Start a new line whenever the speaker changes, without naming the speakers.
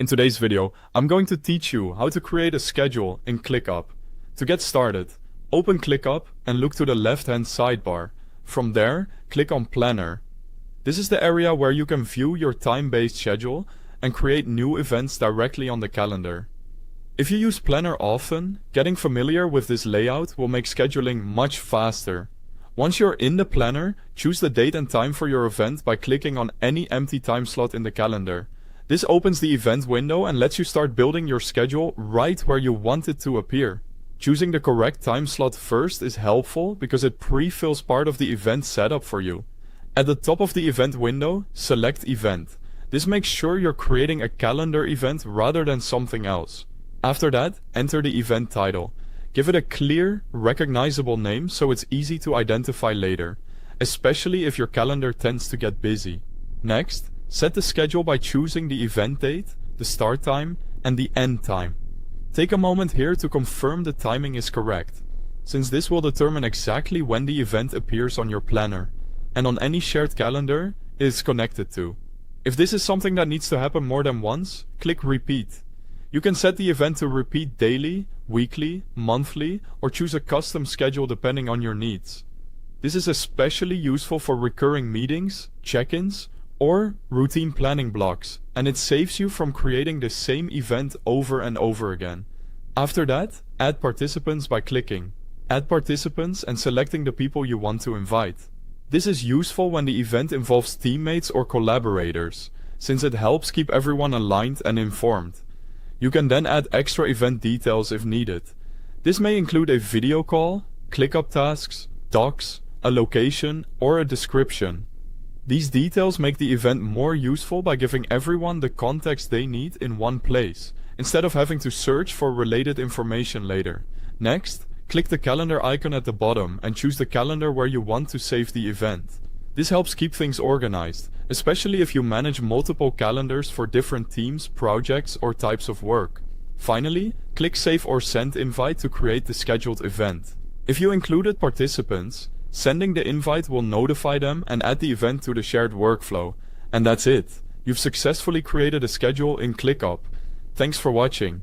In today's video, I'm going to teach you how to create a schedule in ClickUp. To get started, open ClickUp and look to the left-hand sidebar. From there, click on Planner. This is the area where you can view your time-based schedule and create new events directly on the calendar. If you use Planner often, getting familiar with this layout will make scheduling much faster. Once you're in the Planner, choose the date and time for your event by clicking on any empty time slot in the calendar. This opens the event window and lets you start building your schedule right where you want it to appear. Choosing the correct time slot first is helpful because it pre-fills part of the event setup for you. At the top of the event window, select Event. This makes sure you're creating a calendar event rather than something else. After that, enter the event title. Give it a clear, recognizable name so it's easy to identify later, especially if your calendar tends to get busy. Next, set the schedule by choosing the event date, the start time, and the end time. Take a moment here to confirm the timing is correct, since this will determine exactly when the event appears on your planner, and on any shared calendar it is connected to. If this is something that needs to happen more than once, click Repeat. You can set the event to repeat daily, weekly, monthly, or choose a custom schedule depending on your needs. This is especially useful for recurring meetings, check-ins, or routine planning blocks, and it saves you from creating the same event over and over again. After that, add participants by clicking Add Participants and selecting the people you want to invite. This is useful when the event involves teammates or collaborators, since it helps keep everyone aligned and informed. You can then add extra event details if needed. This may include a video call, ClickUp tasks, docs, a location, or a description. These details make the event more useful by giving everyone the context they need in one place, instead of having to search for related information later. Next, click the calendar icon at the bottom and choose the calendar where you want to save the event. This helps keep things organized, especially if you manage multiple calendars for different teams, projects, or types of work. Finally, click Save or Send Invite to create the scheduled event. If you included participants, sending the invite will notify them and add the event to the shared workflow. And that's it. You've successfully created a schedule in ClickUp. Thanks for watching.